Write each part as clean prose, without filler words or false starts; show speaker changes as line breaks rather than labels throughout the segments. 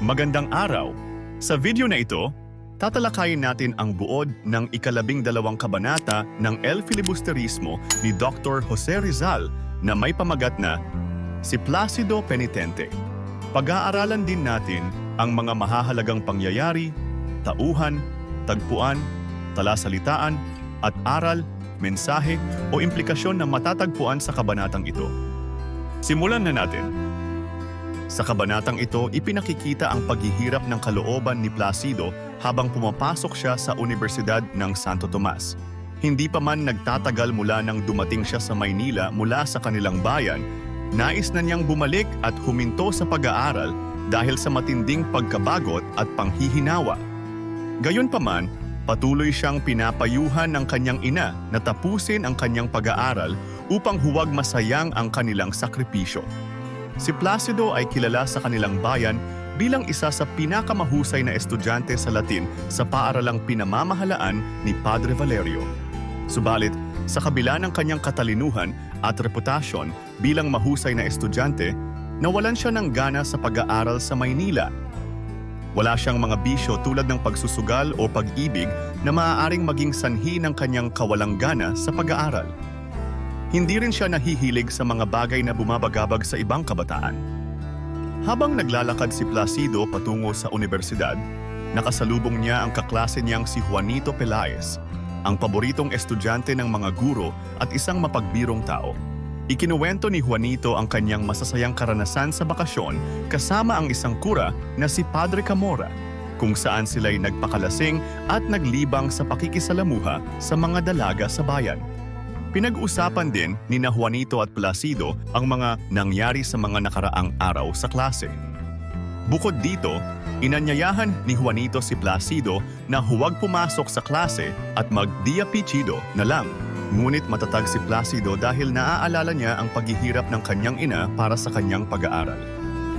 Magandang araw! Sa video na ito, tatalakayin natin ang buod ng ika-12 kabanata ng El Filibusterismo ni Dr. Jose Rizal na may pamagat na Si Placido Penitente. Pag-aaralan din natin ang mga mahahalagang pangyayari, tauhan, tagpuan, talasalitaan, at aral, mensahe o implikasyon na matatagpuan sa kabanatang ito. Simulan na natin. Sa kabanatang ito, ipinakikita ang paghihirap ng kalooban ni Placido habang pumapasok siya sa Universidad ng Santo Tomas. Hindi pa man nagtatagal mula nang dumating siya sa Maynila mula sa kanilang bayan, nais na niyang bumalik at huminto sa pag-aaral dahil sa matinding pagkabagot at panghihinawa. Gayunpaman, patuloy siyang pinapayuhan ng kanyang ina na tapusin ang kanyang pag-aaral upang huwag masayang ang kanilang sakripisyo. Si Placido ay kilala sa kanilang bayan bilang isa sa pinakamahusay na estudyante sa Latin sa paaralang pinamamahalaan ni Padre Valerio. Subalit, sa kabila ng kanyang katalinuhan at reputasyon bilang mahusay na estudyante, nawalan siya ng gana sa pag-aaral sa Maynila. Wala siyang mga bisyo tulad ng pagsusugal o pag-ibig na maaaring maging sanhi ng kanyang kawalang gana sa pag-aaral. Hindi rin siya nahihilig sa mga bagay na bumabagabag sa ibang kabataan. Habang naglalakad si Placido patungo sa universidad, nakasalubong niya ang kaklase niyang si Juanito Pelaez, ang paboritong estudyante ng mga guro at isang mapagbirong tao. Ikinuwento ni Juanito ang kanyang masasayang karanasan sa bakasyon kasama ang isang kura na si Padre Camora, kung saan sila'y nagpakalasing at naglibang sa pakikisalamuha sa mga dalaga sa bayan. Pinag-usapan din ni na Juanito at Placido ang mga nangyari sa mga nakaraang araw sa klase. Bukod dito, inanyayahan ni Juanito si Placido na huwag pumasok sa klase at mag-dia pichido na lang. Ngunit matatag si Placido dahil naaalala niya ang paghihirap ng kanyang ina para sa kanyang pag-aaral.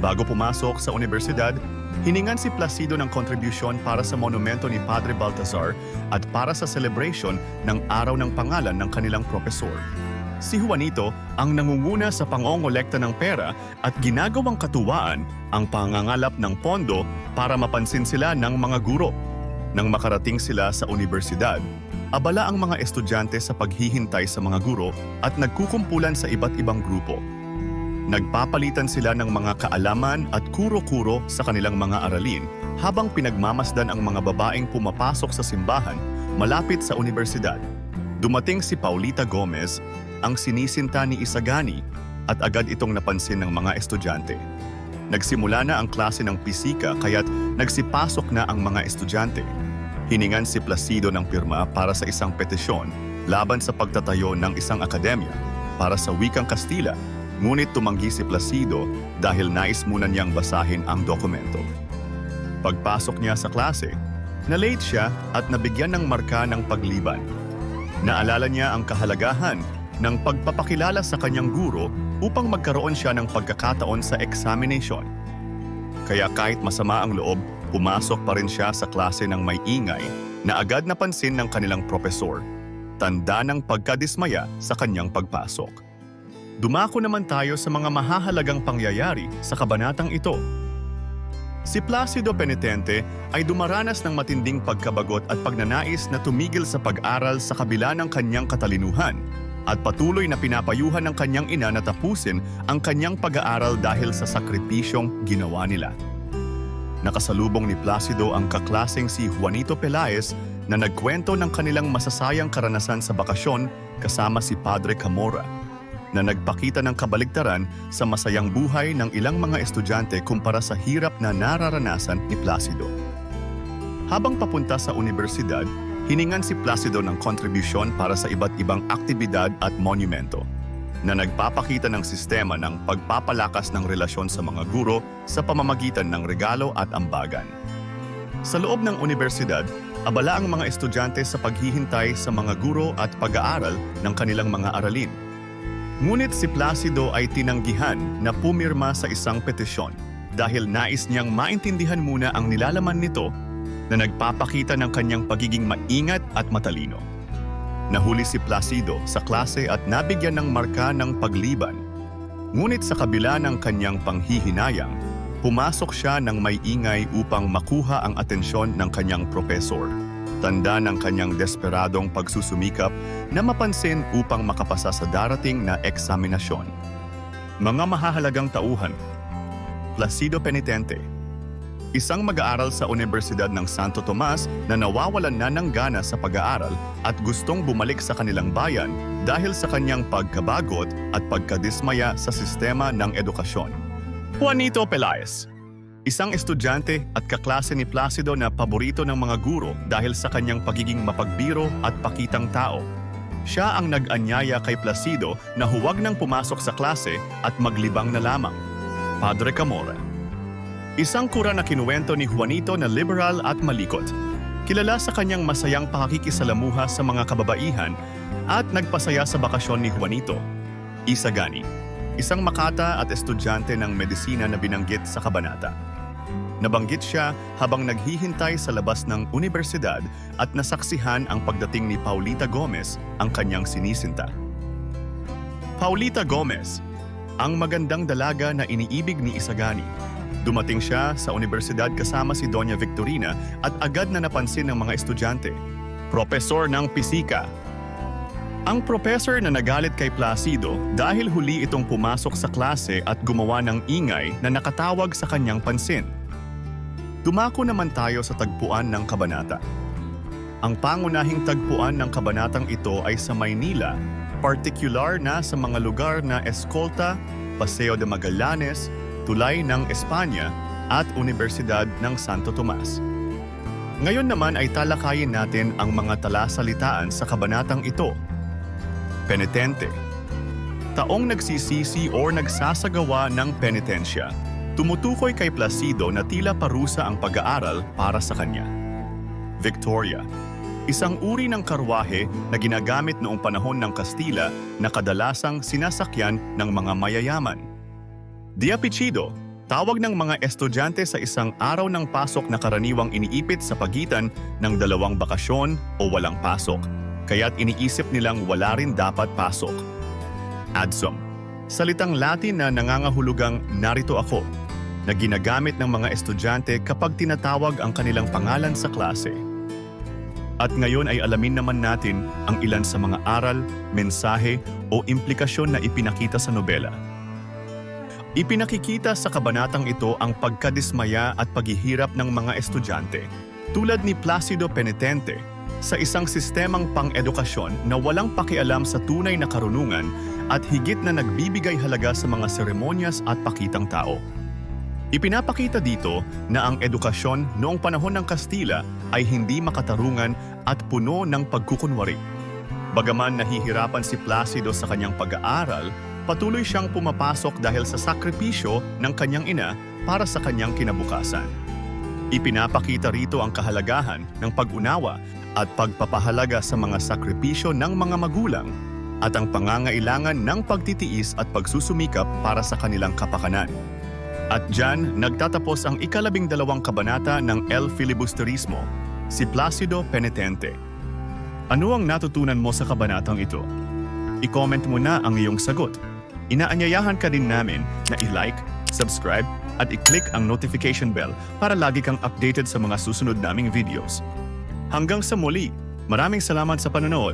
Bago pumasok sa universidad, hiningan si Placido ng kontribusyon para sa monumento ni Padre Baltazar at para sa celebration ng araw ng pangalan ng kanilang propesor. Si Juanito ang nangunguna sa pangongolekta ng pera at ginagawang katuwaan ang pangangalap ng pondo para mapansin sila ng mga guro. Nang makarating sila sa universidad, abala ang mga estudyante sa paghihintay sa mga guro at nagkukumpulan sa iba't ibang grupo. Nagpapalitan sila ng mga kaalaman at kuro-kuro sa kanilang mga aralin habang pinagmamasdan ang mga babaeng pumapasok sa simbahan malapit sa universidad. Dumating si Paulita Gomez, ang sinisinta ni Isagani, at agad itong napansin ng mga estudyante. Nagsimula na ang klase ng pisika kaya't nagsipasok na ang mga estudyante. Hiningan si Placido ng pirma para sa isang petisyon laban sa pagtatayo ng isang akademya para sa wikang Kastila. Ngunit tumanggi si Placido dahil nais muna niyang basahin ang dokumento. Pagpasok niya sa klase, na-late siya at nabigyan ng marka ng pagliban. Naalala niya ang kahalagahan ng pagpapakilala sa kanyang guro upang magkaroon siya ng pagkakataon sa examination. Kaya kahit masama ang loob, pumasok pa rin siya sa klase ng may ingay na agad napansin ng kanilang propesor. Tanda ng pagkadismaya sa kanyang pagpasok. Dumako naman tayo sa mga mahahalagang pangyayari sa kabanatang ito. Si Placido Penitente ay dumaranas ng matinding pagkabagot at pagnanais na tumigil sa pag-aral sa kabila ng kanyang katalinuhan at patuloy na pinapayuhan ng kanyang ina na tapusin ang kanyang pag-aaral dahil sa sakripisyong ginawa nila. Nakasalubong ni Placido ang kaklaseng si Juanito Pelaez na nagkwento ng kanilang masasayang karanasan sa bakasyon kasama si Padre Camora, na nagpakita ng kabaligtaran sa masayang buhay ng ilang mga estudyante kumpara sa hirap na nararanasan ni Placido. Habang papunta sa universidad, hiningan si Placido ng kontribusyon para sa iba't ibang aktibidad at monumento, na nagpapakita ng sistema ng pagpapalakas ng relasyon sa mga guro sa pamamagitan ng regalo at ambagan. Sa loob ng universidad, abala ang mga estudyante sa paghihintay sa mga guro at pag-aaral ng kanilang mga aralin. Ngunit si Placido ay tinanggihan na pumirma sa isang petisyon dahil nais niyang maintindihan muna ang nilalaman nito na nagpapakita ng kanyang pagiging maingat at matalino. Nahuli si Placido sa klase at nabigyan ng marka ng pagliban. Ngunit sa kabila ng kanyang panghihinayang, Pumasok siya ng may ingay upang makuha ang atensyon ng kanyang propesor. Tanda ng kanyang desperadong pagsusumikap na mapansin upang makapasa sa darating na eksaminasyon. Mga mahahalagang tauhan. Placido Penitente. Isang mag-aaral sa Universidad ng Santo Tomas na nawawalan na ng gana sa pag-aaral at gustong bumalik sa kanilang bayan dahil sa kanyang pagkabagot at pagkadismaya sa sistema ng edukasyon. Juanito Pelaez. Isang estudyante at kaklase ni Placido na paborito ng mga guro dahil sa kanyang pagiging mapagbiro at pakitang tao. Siya ang nag-anyaya kay Placido na huwag nang pumasok sa klase at maglibang na lamang. Padre Camora. Isang kura na kinuwento ni Juanito na liberal at malikot. Kilala sa kanyang masayang pakikisalamuha sa mga kababaihan at nagpasaya sa bakasyon ni Juanito. Isagani. Isang makata at estudyante ng medisina na binanggit sa kabanata. Nabanggit siya habang naghihintay sa labas ng universidad at nasaksihan ang pagdating ni Paulita Gomez, ang kanyang sinisinta. Paulita Gomez, ang magandang dalaga na iniibig ni Isagani. Dumating siya sa universidad kasama si Doña Victorina at agad na napansin ng mga estudyante. Propesor ng pisika. Ang professor na nagalit kay Placido dahil huli itong pumasok sa klase at gumawa ng ingay na nakatawag sa kanyang pansin. Dumako naman tayo sa tagpuan ng kabanata. Ang pangunahing tagpuan ng kabanatang ito ay sa Maynila, partikular na sa mga lugar na Escolta, Paseo de Magallanes, Tulay ng Espanya at Universidad ng Santo Tomas. Ngayon naman ay talakayin natin ang mga talasalitaan sa kabanatang ito. Penitente. Taong nagsisisi o nagsasagawa ng penitensya, tumutukoy kay Placido na tila parusa ang pag-aaral para sa kanya. Victoria. Isang uri ng karwahe na ginagamit noong panahon ng Kastila na kadalasang sinasakyan ng mga mayayaman. Diapicido. Tawag ng mga estudyante sa isang araw ng pasok na karaniwang iniipit sa pagitan ng dalawang bakasyon o walang pasok. Kaya't iniisip nilang wala rin dapat pasok. Adsum. Salitang Latin na nangangahulugang narito ako, na ginagamit ng mga estudyante kapag tinatawag ang kanilang pangalan sa klase. At ngayon ay alamin naman natin ang ilan sa mga aral, mensahe o implikasyon na ipinakita sa nobela. Ipinakikita sa kabanatang ito ang pagkadismaya at paghihirap ng mga estudyante, tulad ni Placido Penitente, sa isang sistemang pang-edukasyon na walang pakialam sa tunay na karunungan at higit na nagbibigay halaga sa mga seremonyas at pakitang tao. Ipinapakita dito na ang edukasyon noong panahon ng Kastila ay hindi makatarungan at puno ng pagkukunwari. Bagaman nahihirapan si Placido sa kanyang pag-aaral, patuloy siyang pumapasok dahil sa sakripisyo ng kanyang ina para sa kanyang kinabukasan. Ipinapakita rito ang kahalagahan ng pag-unawa at pagpapahalaga sa mga sakripisyo ng mga magulang at ang pangangailangan ng pagtitiis at pagsusumikap para sa kanilang kapakanan. At diyan nagtatapos ang 12 kabanata ng El Filibusterismo, si Placido Penitente. Ano ang natutunan mo sa kabanatang ito? I-comment mo na ang iyong sagot. Inaanyayahan ka din namin na i-like, subscribe at i-click ang notification bell para lagi kang updated sa mga susunod naming videos. Hanggang sa muli, maraming salamat sa panonood.